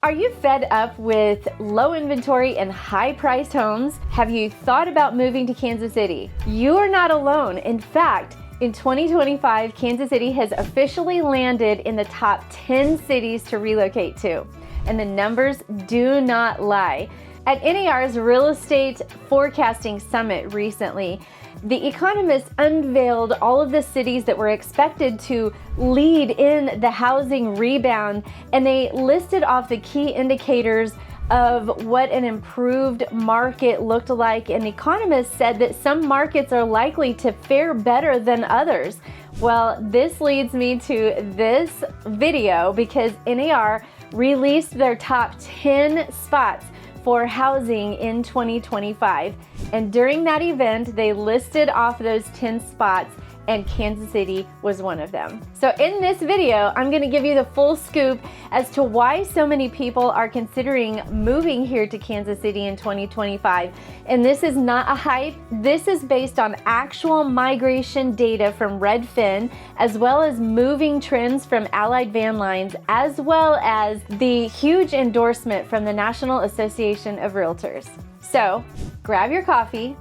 Are you fed up with low inventory and high-priced homes? Have you thought about moving to Kansas City? You are not alone. In fact, in 2025, Kansas City has officially landed in the top 10 cities to relocate to. And the numbers do not lie. At NAR's Real Estate Forecasting Summit recently, the economists unveiled all of the cities that were expected to lead in the housing rebound, and they listed off the key indicators of what an improved market looked like. And economists said that some markets are likely to fare better than others. Well, this leads me to this video because NAR released their top 10 spots for housing in 2025. And during that event, they listed off those 10 spots, and Kansas City was one of them. So in this video, I'm gonna give you the full scoop as to why so many people are considering moving here to Kansas City in 2025. And this is not a hype. This is based on actual migration data from Redfin, as well as moving trends from Allied Van Lines, as well as the huge endorsement from the National Association of Realtors. So grab your coffee,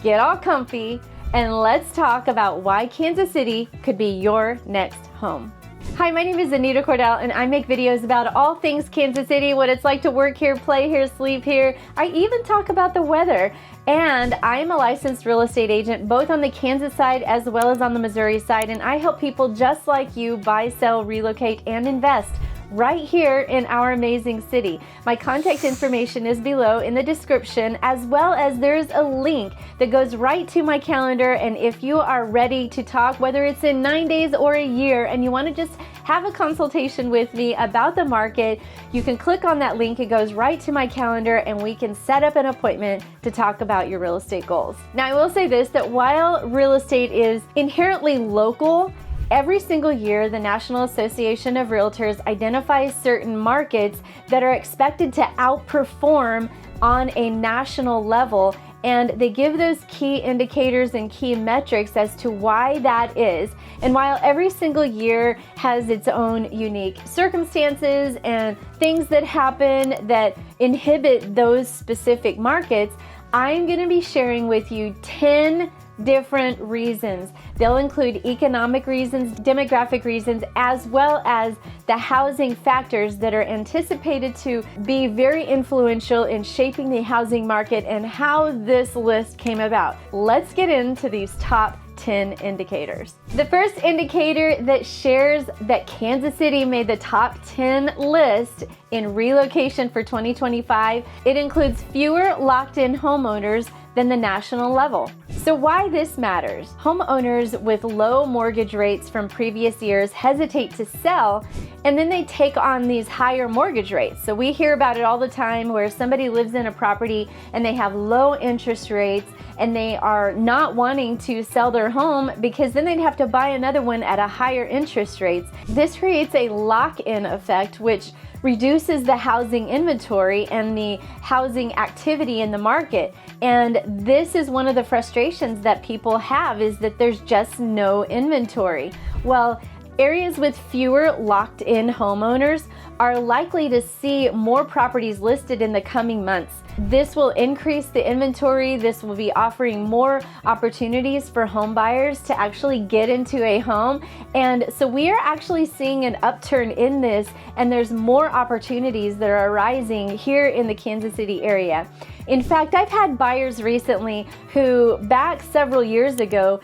get all comfy, and let's talk about why Kansas City could be your next home. Hi, my name is Anita Cordell, and I make videos about all things Kansas City, what it's like to work here, play here, sleep here. I even talk about the weather. And I'm a licensed real estate agent, both on the Kansas side as well as on the Missouri side. And I help people just like you buy, sell, relocate, and invest right here in our amazing city. My contact information is below in the description, as well as there's a link that goes right to my calendar. And if you are ready to talk, whether it's in 9 days or a year, and you want to just have a consultation with me about the market, you can click on that link. It goes right to my calendar, and we can set up an appointment to talk about your real estate goals. Now, I will say this, that while real estate is inherently local, every single year, the National Association of Realtors identifies certain markets that are expected to outperform on a national level, and they give those key indicators and key metrics as to why that is. And while every single year has its own unique circumstances and things that happen that inhibit those specific markets, I'm going to be sharing with you 10 different reasons. They'll include economic reasons, demographic reasons, as well as the housing factors that are anticipated to be very influential in shaping the housing market and how this list came about. Let's get into these top 10 indicators. The first indicator that shares that Kansas City made the top 10 list in relocation for 2025, it includes fewer locked-in homeowners than the national level. So why this matters? Homeowners with low mortgage rates from previous years hesitate to sell, and then they take on these higher mortgage rates. So we hear about it all the time where somebody lives in a property and they have low interest rates and they are not wanting to sell their home because then they'd have to buy another one at a higher interest rates. This creates a lock-in effect, which reduces the housing inventory and the housing activity in the market. And this is one of the frustrations that people have, is that there's just no inventory. Well, areas with fewer locked-in homeowners are likely to see more properties listed in the coming months. This will increase the inventory. This will be offering more opportunities for home buyers to actually get into a home. And so we are actually seeing an upturn in this, and there's more opportunities that are arising here in the Kansas City area. In fact, I've had buyers recently who back several years ago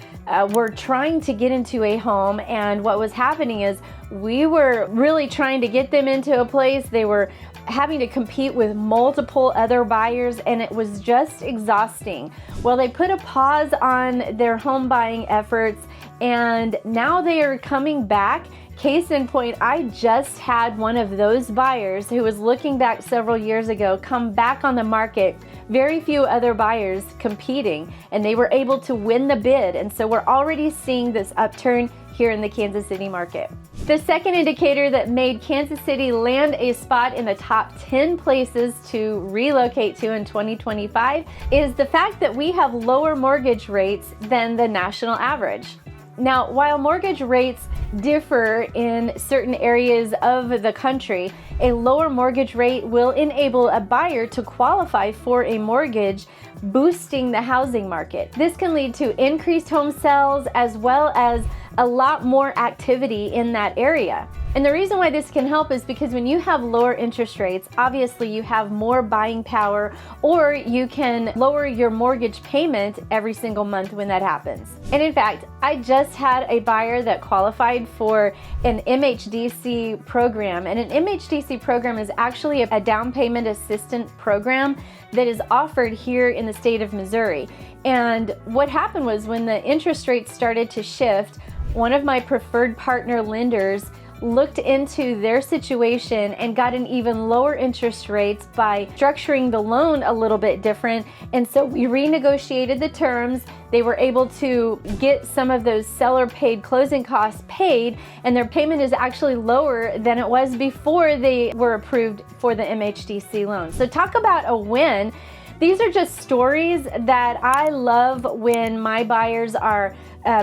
were trying to get into a home, and what was happening is we were really trying to get them into a place. They were having to compete with multiple other buyers, and it was just exhausting. Well, they put a pause on their home buying efforts, and now they are coming back. Case in point, I just had one of those buyers who was looking back several years ago come back on the market. Very few other buyers competing, and they were able to win the bid. And so we're already seeing this upturn here in the Kansas City market. The second indicator that made Kansas City land a spot in the top 10 places to relocate to in 2025 is the fact that we have lower mortgage rates than the national average. Now, while mortgage rates differ in certain areas of the country, a lower mortgage rate will enable a buyer to qualify for a mortgage, boosting the housing market. This can lead to increased home sales as well as a lot more activity in that area. And the reason why this can help is because when you have lower interest rates, obviously you have more buying power, or you can lower your mortgage payment every single month when that happens. And in fact, I just had a buyer that qualified for an MHDC program. And an MHDC program is actually a down payment assistance program that is offered here in the state of Missouri. And what happened was when the interest rates started to shift, one of my preferred partner lenders looked into their situation and got an even lower interest rates by structuring the loan a little bit different. And so we renegotiated the terms. They were able to get some of those seller paid closing costs paid, and their payment is actually lower than it was before they were approved for the MHDC loan. So talk about a win. These are just stories that I love when my buyers are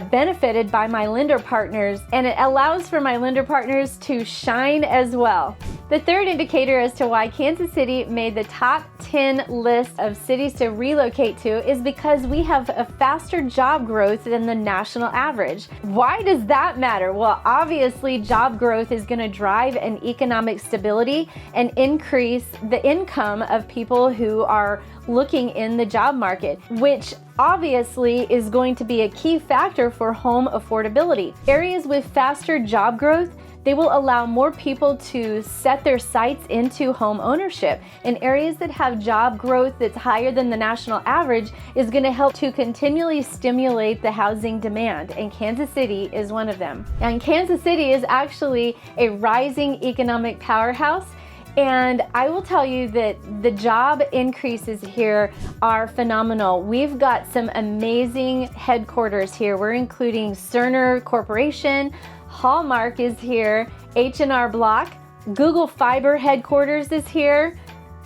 benefited by my lender partners, and it allows for my lender partners to shine as well. The third indicator as to why Kansas City made the top 10 list of cities to relocate to is because we have a faster job growth than the national average. Why does that matter? Well, obviously job growth is going to drive an economic stability and increase the income of people who are looking in the job market, which obviously is going to be a key factor for home affordability. Areas with faster job growth, they will allow more people to set their sights into home ownership. And areas that have job growth that's higher than the national average is going to help to continually stimulate the housing demand. And Kansas City is one of them. And Kansas City is actually a rising economic powerhouse. And I will tell you that the job increases here are phenomenal. We've got some amazing headquarters here. We're including Cerner Corporation, Hallmark is here, H&R Block, Google Fiber headquarters is here,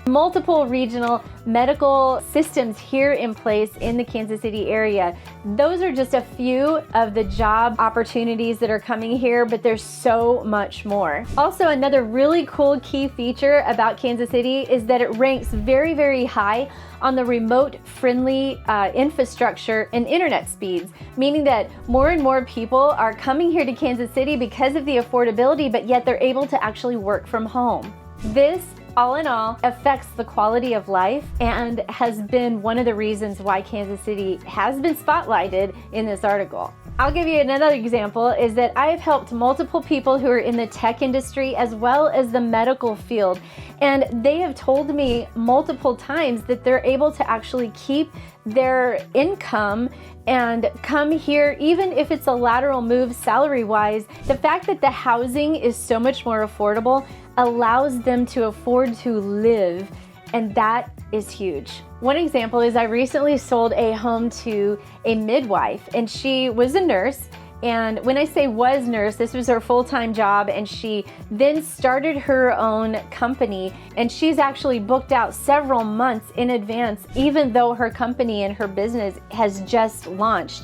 multiple regional medical systems here in place in the Kansas City area. Those are just a few of the job opportunities that are coming here, but there's so much more. Also, another really cool key feature about Kansas City is that it ranks very, very high on the remote friendly infrastructure and internet speeds, meaning that more and more people are coming here to Kansas City because of the affordability, but yet they're able to actually work from home. This all in all, affects the quality of life and has been one of the reasons why Kansas City has been spotlighted in this article. I'll give you another example is that I have helped multiple people who are in the tech industry as well as the medical field. And they have told me multiple times that they're able to actually keep their income and come here, even if it's a lateral move salary-wise. The fact that the housing is so much more affordable allows them to afford to live, and that is huge. One example is I recently sold a home to a midwife, and she was a nurse. And when I say was nurse, this was her full-time job, and she then started her own company, and she's actually booked out several months in advance, even though her company and her business has just launched.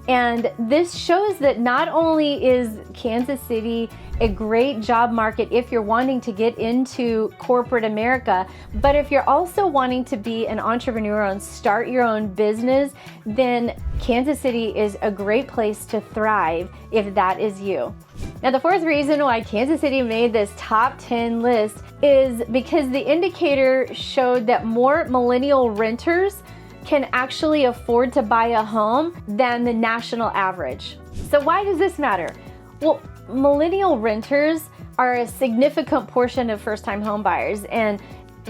And this shows that not only is Kansas City a great job market if you're wanting to get into corporate America, but if you're also wanting to be an entrepreneur and start your own business, then Kansas City is a great place to thrive if that is you. Now, the fourth reason why Kansas City made this top 10 list is because the indicator showed that more millennial renters can actually afford to buy a home than the national average. So why does this matter? Well, millennial renters are a significant portion of first-time home buyers, and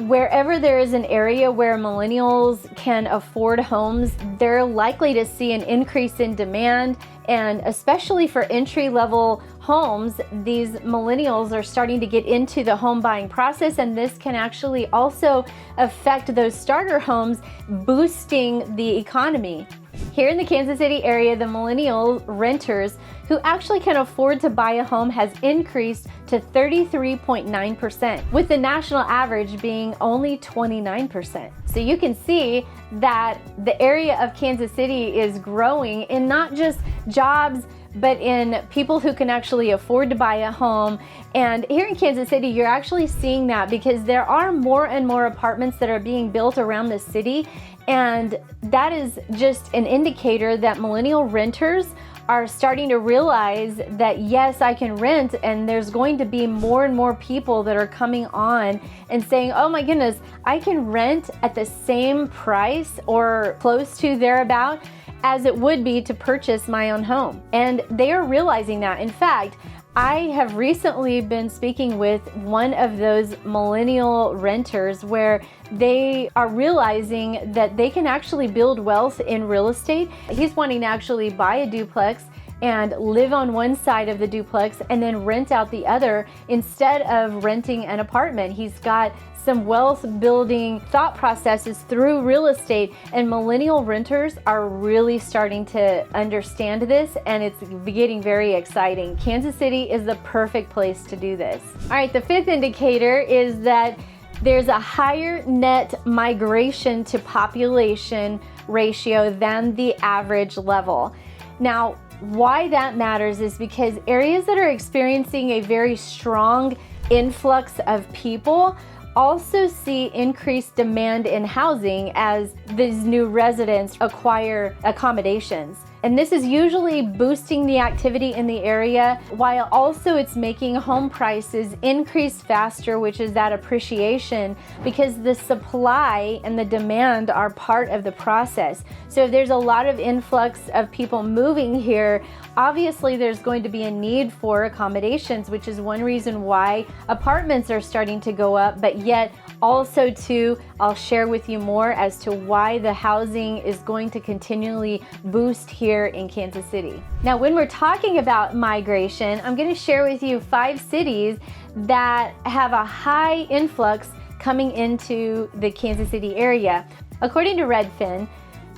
wherever there is an area where millennials can afford homes, they're likely to see an increase in demand. And especially for entry-level homes, these millennials are starting to get into the home buying process, and this can actually also affect those starter homes, boosting the economy. Here in the Kansas City area, the millennial renters who actually can afford to buy a home has increased to 33.9%, with the national average being only 29%. So you can see that the area of Kansas City is growing in not just jobs, but in people who can actually afford to buy a home. And here in Kansas City, you're actually seeing that because there are more and more apartments that are being built around the city. And that is just an indicator that millennial renters are starting to realize that yes, I can rent, and there's going to be more and more people that are coming on and saying, oh my goodness, I can rent at the same price or close to thereabout as it would be to purchase my own home. And they are realizing that. In fact, I have recently been speaking with one of those millennial renters where they are realizing that they can actually build wealth in real estate. He's wanting to actually buy a duplex and live on one side of the duplex and then rent out the other instead of renting an apartment. He's got some wealth building thought processes through real estate, and millennial renters are really starting to understand this, and it's getting very exciting. Kansas City is the perfect place to do this. All right, the fifth indicator is that there's a higher net migration to population ratio than the average level. Now, why that matters is because areas that are experiencing a very strong influx of people also see increased demand in housing as these new residents acquire accommodations. And this is usually boosting the activity in the area, while also it's making home prices increase faster, which is that appreciation, because the supply and the demand are part of the process. So if there's a lot of influx of people moving here, obviously there's going to be a need for accommodations, which is one reason why apartments are starting to go up, but yet also too, I'll share with you more as to why the housing is going to continually boost here in Kansas City. Now, when we're talking about migration, I'm going to share with you 5 cities that have a high influx coming into the Kansas City area. According to Redfin,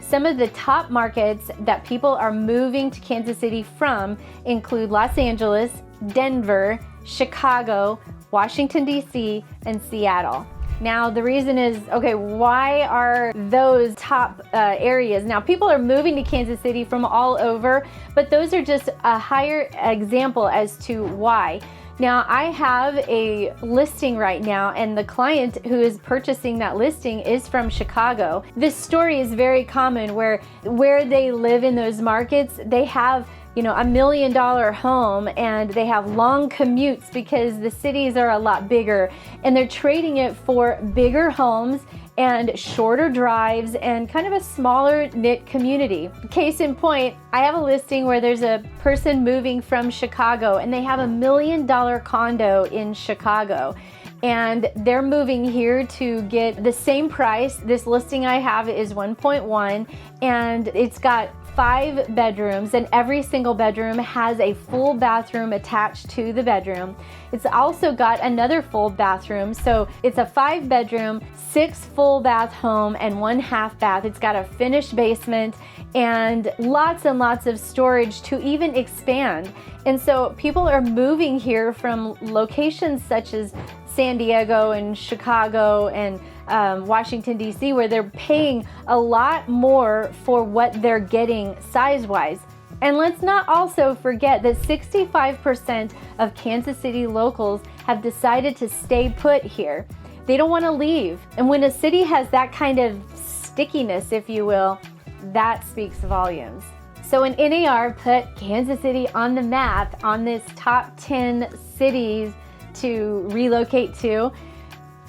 some of the top markets that people are moving to Kansas City from include Los Angeles, Denver, Chicago, Washington, D.C., and Seattle. Now, the reason is, okay, why are those top areas? Now, people are moving to Kansas City from all over, but those are just a higher example as to why. Now, I have a listing right now, and the client who is purchasing that listing is from Chicago. This story is very common where they live in those markets, they have $1 million home and they have long commutes because the cities are a lot bigger, and they're trading it for bigger homes and shorter drives and kind of a smaller knit community. Case in point, I have a listing where there's a person moving from Chicago and they have $1 million condo in Chicago. And they're moving here to get the same price. This listing I have is 1.1, and it's got 5 bedrooms, and every single bedroom has a full bathroom attached to the bedroom. It's also got another full bathroom, so it's a 5-bedroom, 6 full bath home and 1 half bath. It's got a finished basement and lots of storage to even expand. And so people are moving here from locations such as San Diego and Chicago and Washington, D.C., where they're paying a lot more for what they're getting size-wise. And let's not also forget that 65% of Kansas City locals have decided to stay put here. They don't want to leave. And when a city has that kind of stickiness, if you will, that speaks volumes. So when NAR put Kansas City on the map on this top 10 cities to relocate to,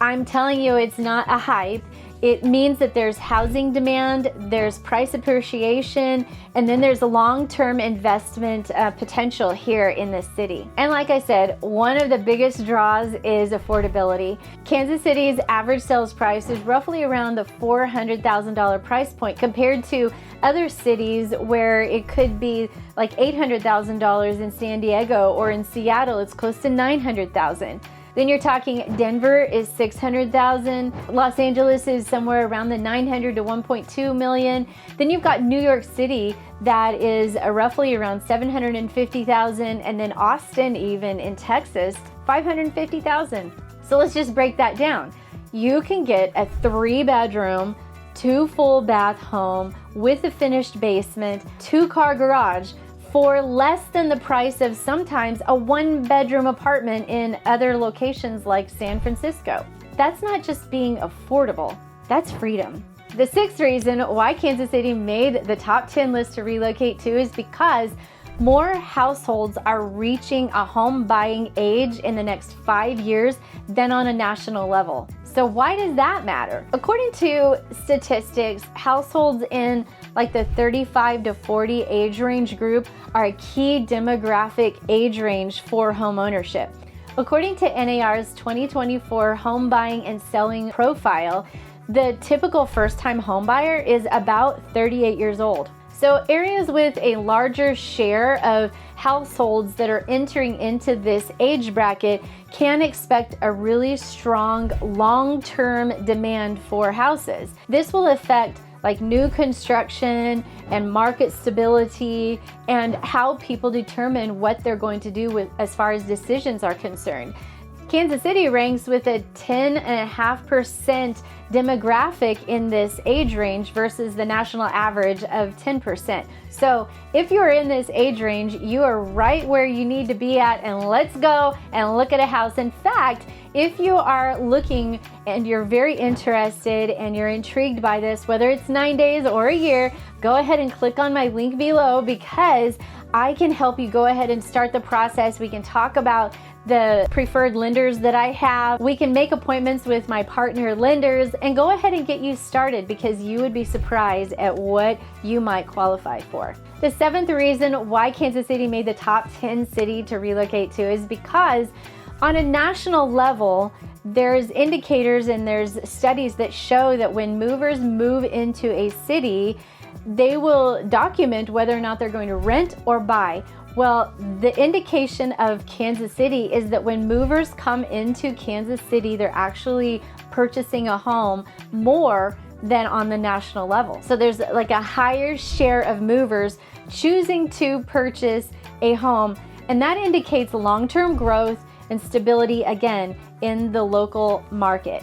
I'm telling you, it's not a hype. It means that there's housing demand, there's price appreciation, and then there's a long-term investment potential here in this city. And like I said, one of the biggest draws is affordability. Kansas City's average sales price is roughly around the $400,000 price point compared to other cities where it could be like $800,000 in San Diego, or in Seattle, it's close to $900,000. Then you're talking Denver is $600,000. Los Angeles is somewhere around the $900,000 to $1.2 million. Then you've got New York City that is roughly around $750,000, and then Austin, even in Texas, $550,000. So let's just break that down. You can get a 3-bedroom, 2 full bath home with a finished basement, 2-car garage for less than the price of sometimes a one-bedroom apartment in other locations like San Francisco. That's not just being affordable, that's freedom. The sixth reason why Kansas City made the top 10 list to relocate to is because more households are reaching a home buying age in the next 5 years than on a national level. So why does that matter? According to statistics, households in like the 35 to 40 age range group are a key demographic age range for home ownership. According to NAR's 2024 home buying and selling profile, the typical first-time home buyer is about 38 years old. So areas with a larger share of households that are entering into this age bracket can expect a really strong long-term demand for houses. This will affect like new construction and market stability and how people determine what they're going to do with as far as decisions are concerned. Kansas City ranks with a 10.5% demographic in this age range versus the national average of 10%. So if you're in this age range, you are right where you need to be at, and let's go and look at a house. In fact, if you are looking and you're very interested and you're intrigued by this, whether it's 9 days or a year, go ahead and click on my link below because I can help you go ahead and start the process. We can talk about the preferred lenders that I have. We can make appointments with my partner lenders and go ahead and get you started because you would be surprised at what you might qualify for. The seventh reason why Kansas City made the top 10 city to relocate to is because on a national level, there's indicators and there's studies that show that when movers move into a city, they will document whether or not they're going to rent or buy. Well, the indication of Kansas City is that when movers come into Kansas City, they're actually purchasing a home more than on the national level. So there's like a higher share of movers choosing to purchase a home, and that indicates long-term growth and stability again in the local market.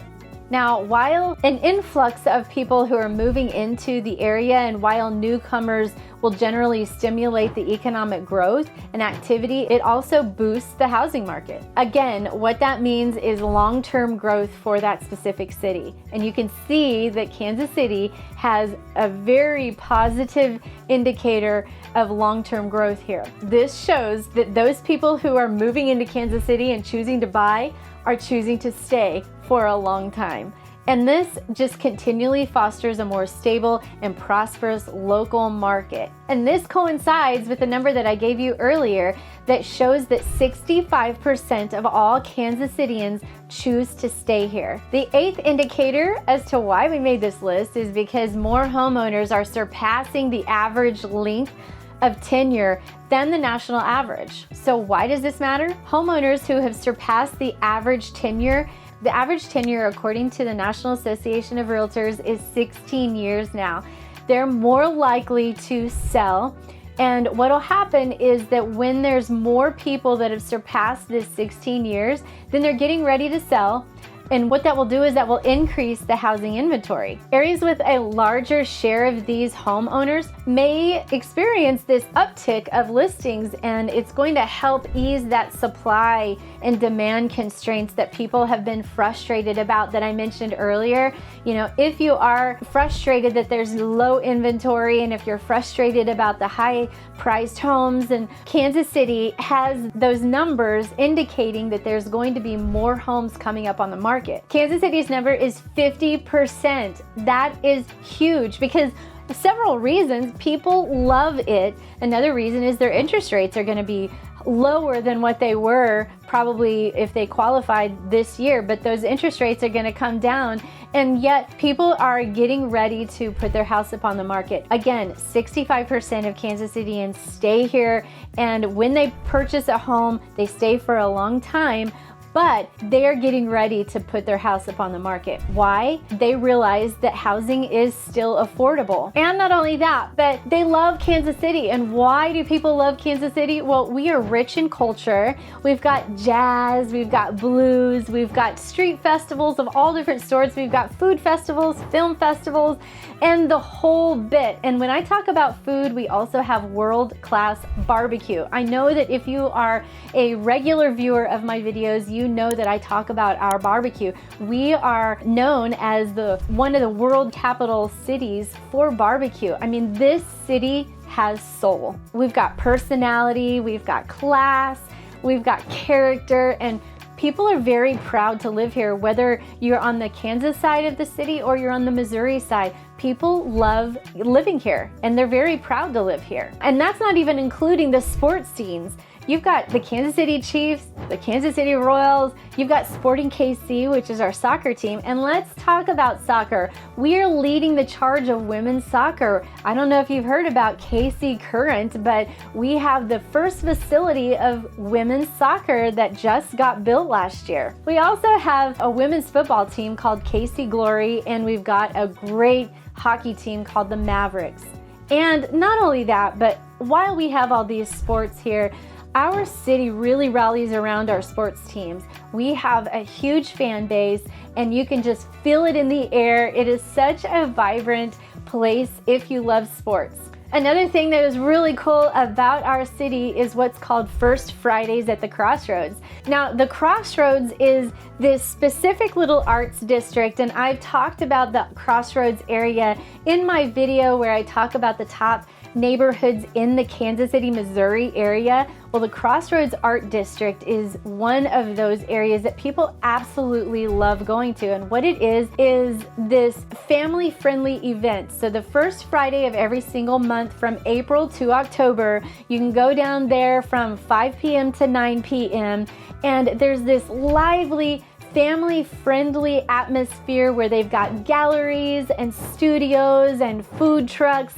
Now, while an influx of people who are moving into the area and while newcomers will generally stimulate the economic growth and activity, it also boosts the housing market. Again, what that means is long-term growth for that specific city. And you can see that Kansas City has a very positive indicator of long-term growth here. This shows that those people who are moving into Kansas City and choosing to buy are choosing to stay for a long time. And this just continually fosters a more stable and prosperous local market. And this coincides with the number that I gave you earlier that shows that 65% of all Kansas Cityans choose to stay here. The eighth indicator as to why we made this list is because more homeowners are surpassing the average length of tenure than the national average. So why does this matter? Homeowners who have surpassed the average tenure according to the National Association of Realtors is 16 years now. They're more likely to sell. And what'll happen is that when there's more people that have surpassed this 16 years, then they're getting ready to sell. And what that will do is that will increase the housing inventory. Areas with a larger share of these homeowners may experience this uptick of listings, and it's going to help ease that supply and demand constraints that people have been frustrated about that I mentioned earlier. You know, if you are frustrated that there's low inventory and if you're frustrated about the high priced homes, and Kansas City has those numbers indicating that there's going to be more homes coming up on the market. Kansas City's number is 50%. That is huge because several reasons. People love it. Another reason is their interest rates are going to be lower than what they were probably if they qualified this year, but those interest rates are going to come down, and yet people are getting ready to put their house up on the market. Again, 65% of Kansas Cityans stay here, and when they purchase a home, they stay for a long time. but they're getting ready to put their house up on the market. Why? They realize that housing is still affordable. And not only that, but they love Kansas City. And why do people love Kansas City? Well, we are rich in culture. We've got jazz, we've got blues, we've got street festivals of all different sorts, we've got food festivals, film festivals, and the whole bit. And when I talk about food, we also have world-class barbecue. I know that if you are a regular viewer of my videos, you know that I talk about our barbecue. We are known as one of the world capital cities for barbecue. I mean, this city has soul. We've got personality, we've got class, we've got character, and people are very proud to live here, whether you're on the Kansas side of the city or you're on the Missouri side. People love living here and they're very proud to live here. And that's not even including the sports scenes. You've got the Kansas City Chiefs, the Kansas City Royals, you've got Sporting KC, which is our soccer team. And let's talk about soccer. We are leading the charge of women's soccer. I don't know if you've heard about KC Current, but we have the first facility of women's soccer that just got built last year. We also have a women's football team called KC Glory, and we've got a great hockey team called the Mavericks. And not only that, but while we have all these sports here, our city really rallies around our sports teams. We have a huge fan base and you can just feel it in the air. It is such a vibrant place if you love sports. Another thing that is really cool about our city is what's called First Fridays at the Crossroads. Now, the Crossroads is this specific little arts district, and I've talked about the Crossroads area in my video where I talk about the top neighborhoods in the Kansas City, Missouri area. Well, the Crossroads Art District is one of those areas that people absolutely love going to. And what it is this family-friendly event. So the first Friday of every single month from April to October, you can go down there from 5 p.m. to 9 p.m. And there's this lively, family-friendly atmosphere where they've got galleries and studios and food trucks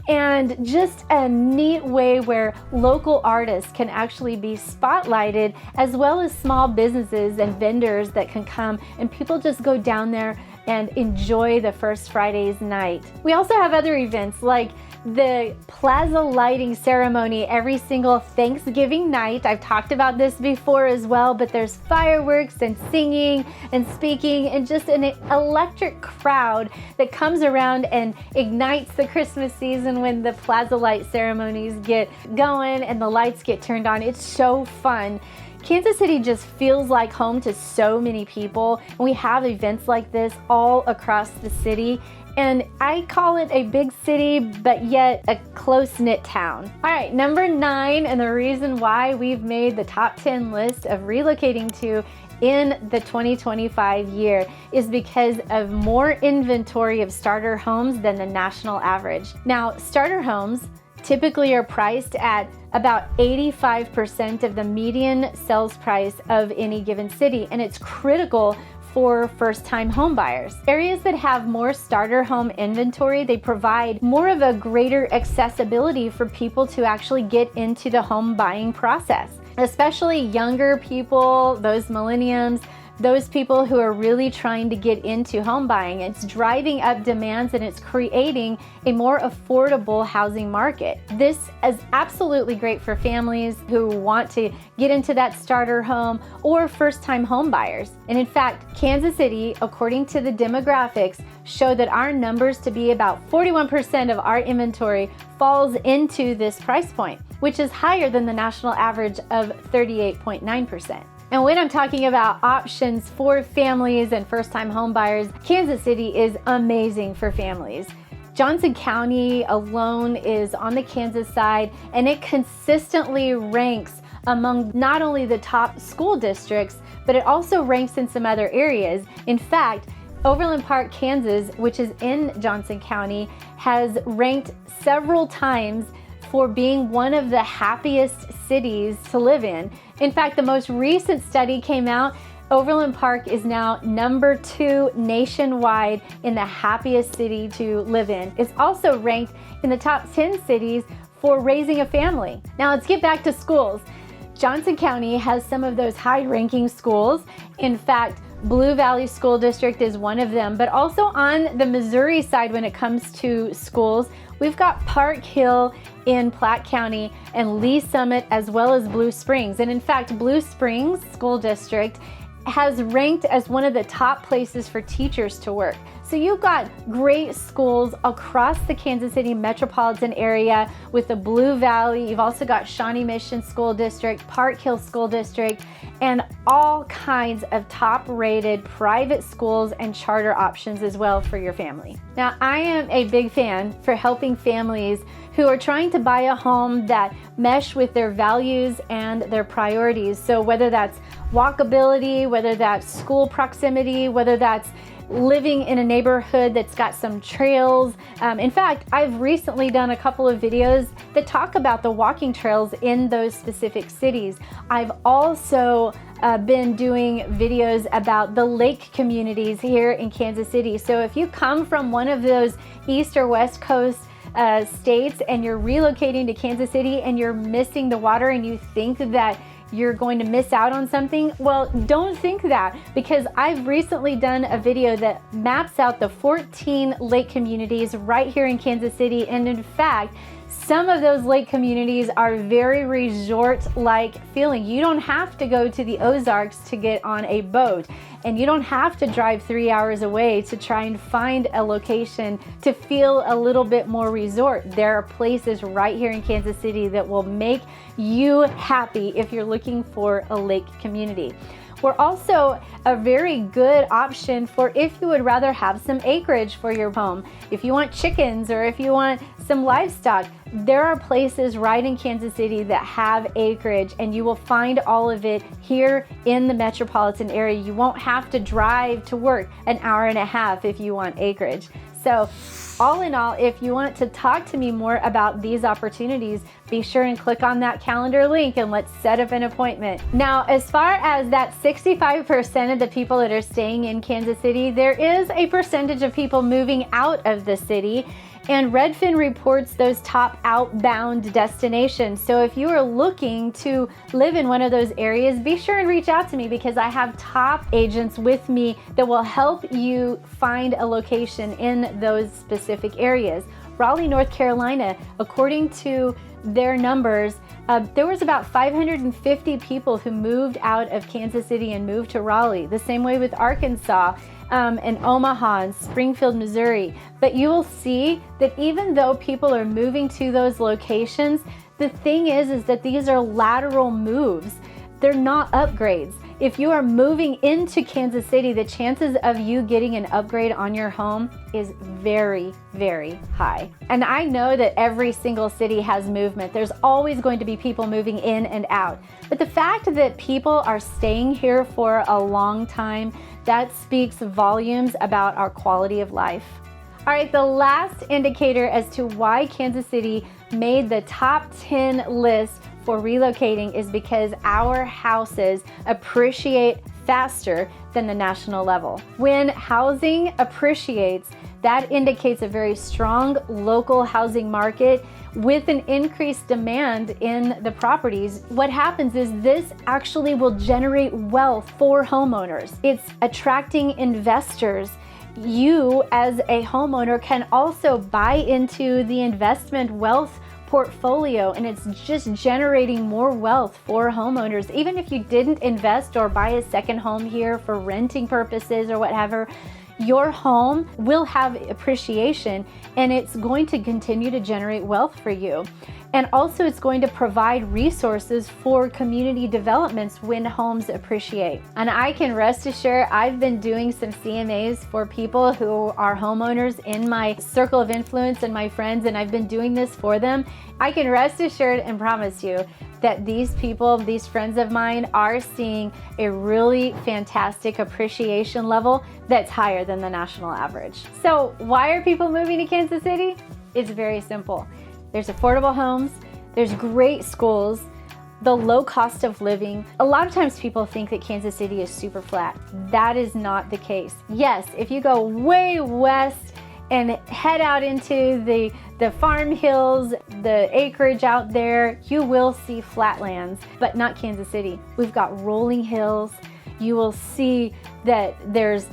and just a neat way where local artists can actually be spotlighted, as well as small businesses and vendors that can come, and people just go down there and enjoy the First Fridays night. We also have other events like the plaza lighting ceremony every single Thanksgiving night. I've talked about this before as well, but there's fireworks and singing and speaking and just an electric crowd that comes around and ignites the Christmas season when the plaza light ceremonies get going and the lights get turned on. It's so fun. Kansas City just feels like home to so many people, and we have events like this all across the city. And I call it a big city, but yet a close-knit town. All right, number 9, and the reason why we've made the top 10 list of relocating to in the 2025 year is because of more inventory of starter homes than the national average. Now, starter homes typically are priced at about 85% of the median sales price of any given city, and it's critical for first-time home buyers. Areas that have more starter home inventory, they provide more of a greater accessibility for people to actually get into the home buying process, especially younger people, those millennials, those people who are really trying to get into home buying. It's driving up demands and it's creating a more affordable housing market. This is absolutely great for families who want to get into that starter home or first-time home buyers. And in fact, Kansas City, according to the demographics, show that our numbers to be about 41% of our inventory falls into this price point, which is higher than the national average of 38.9%. And when I'm talking about options for families and first-time home buyers, Kansas City is amazing for families. Johnson County alone is on the Kansas side, and it consistently ranks among not only the top school districts, but it also ranks in some other areas. In fact, Overland Park, Kansas, which is in Johnson County, has ranked several times for being one of the happiest cities to live in. In fact, the most recent study came out, Overland Park is now number 2 nationwide in the happiest city to live in. It's also ranked in the top 10 cities for raising a family. Now let's get back to schools. Johnson County has some of those high-ranking schools. In fact, Blue Valley School District is one of them, but also on the Missouri side when it comes to schools, we've got Park Hill in Platte County and Lee Summit, as well as Blue Springs. And in fact, Blue Springs School District has ranked as one of the top places for teachers to work. So you've got great schools across the Kansas City metropolitan area with the Blue Valley. You've also got Shawnee Mission School District, Park Hill School District, and all kinds of top-rated private schools and charter options as well for your family. Now, I am a big fan for helping families who are trying to buy a home that mesh with their values and their priorities. So whether that's walkability, whether that's school proximity, whether that's living in a neighborhood that's got some trails. In fact, I've recently done a couple of videos that talk about the walking trails in those specific cities. I've also been doing videos about the lake communities here in Kansas City. So if you come from one of those East or West Coast states and you're relocating to Kansas City and you're missing the water and you think that you're going to miss out on something, well, don't think that, because I've recently done a video that maps out the 14 lake communities right here in Kansas City. And in fact, some of those lake communities are very resort-like feeling. You don't have to go to the Ozarks to get on a boat, and you don't have to drive 3 hours away to try and find a location to feel a little bit more resort. There are places right here in Kansas City that will make you happy if you're looking for a lake community. We're also a very good option for if you would rather have some acreage for your home. If you want chickens or if you want some livestock, there are places right in Kansas City that have acreage, and you will find all of it here in the metropolitan area. You won't have to drive to work an hour and a half if you want acreage. So all in all, if you want to talk to me more about these opportunities, be sure and click on that calendar link and let's set up an appointment. Now, as far as that 65% of the people that are staying in Kansas City, there is a percentage of people moving out of the city. And Redfin reports those top outbound destinations. So if you are looking to live in one of those areas, be sure and reach out to me, because I have top agents with me that will help you find a location in those specific areas. Raleigh, North Carolina, according to their numbers, there was about 550 people who moved out of Kansas City and moved to Raleigh. The same way with Arkansas, and Omaha and Springfield, Missouri. But you will see that even though people are moving to those locations, the thing is that these are lateral moves. They're not upgrades. If you are moving into Kansas City, the chances of you getting an upgrade on your home is very, very high. And I know that every single city has movement. There's always going to be people moving in and out. But the fact that people are staying here for a long time, that speaks volumes about our quality of life. All right, the last indicator as to why Kansas City made the top 10 list for relocating is because our houses appreciate faster than the national level. When housing appreciates, that indicates a very strong local housing market with an increased demand in the properties. What happens is this actually will generate wealth for homeowners. It's attracting investors. You as a homeowner can also buy into the investment wealth portfolio, and it's just generating more wealth for homeowners. Even if you didn't invest or buy a second home here for renting purposes or whatever, your home will have appreciation, and it's going to continue to generate wealth for you. And also it's going to provide resources for community developments when homes appreciate. And I can rest assured, I've been doing some CMAs for people who are homeowners in my circle of influence and my friends, and I've been doing this for them. I can rest assured and promise you that these people, these friends of mine, are seeing a really fantastic appreciation level that's higher than the national average. So why are people moving to Kansas City? It's very simple. There's affordable homes, there's great schools, the low cost of living. A lot of times people think that Kansas City is super flat. That is not the case. Yes, if you go way west and head out into the farm hills, the acreage out there, you will see flatlands, but not Kansas City. We've got rolling hills. You will see that there's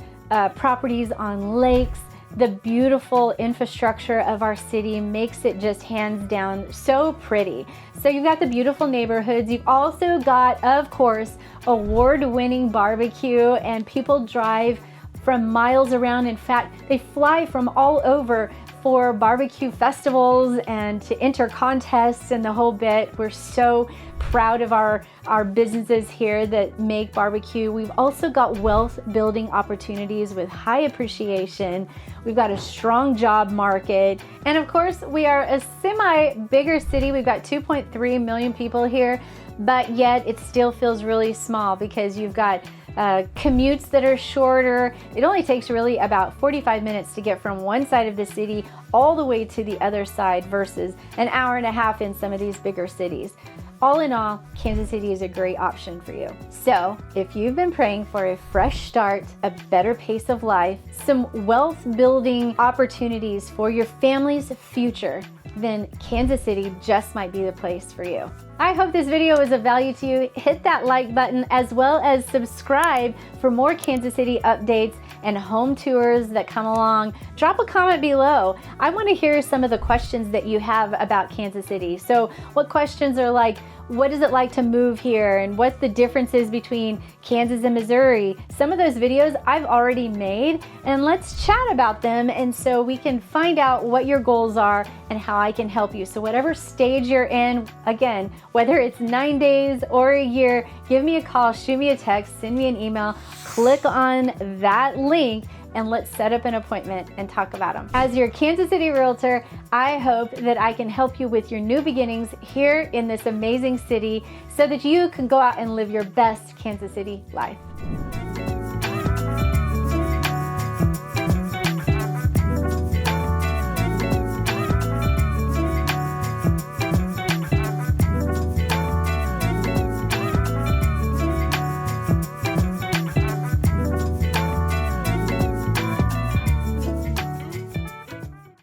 properties on lakes. The beautiful infrastructure of our city makes it just hands down so pretty. So you've got the beautiful neighborhoods. You've also got, of course, award-winning barbecue, and people drive from miles around. In fact, they fly from all over for barbecue festivals and to enter contests and the whole bit. We're so proud of our businesses here that make barbecue. We've also got wealth building opportunities with high appreciation. We've got a strong job market. And of course, we are a semi-bigger city. We've got 2.3 million people here, but yet it still feels really small because you've got commutes that are shorter. It only takes really about 45 minutes to get from one side of the city all the way to the other side versus an hour and a half in some of these bigger cities. All in all, Kansas City is a great option for you. So if you've been praying for a fresh start, a better pace of life, some wealth building opportunities for your family's future, then Kansas City just might be the place for you. I hope this video was of value to you. Hit that like button as well as subscribe for more Kansas City updates and home tours that come along. Drop a comment below. I want to hear some of the questions that you have about Kansas City. So what questions are like, what is it like to move here, and what the difference is between Kansas and Missouri? Some of those videos I've already made, and let's chat about them, and so we can find out what your goals are and how I can help you. So whatever stage you're in, again, whether it's 9 days or a year, give me a call, shoot me a text, send me an email, click on that link, and let's set up an appointment and talk about them. As your Kansas City Realtor, I hope that I can help you with your new beginnings here in this amazing city so that you can go out and live your best Kansas City life.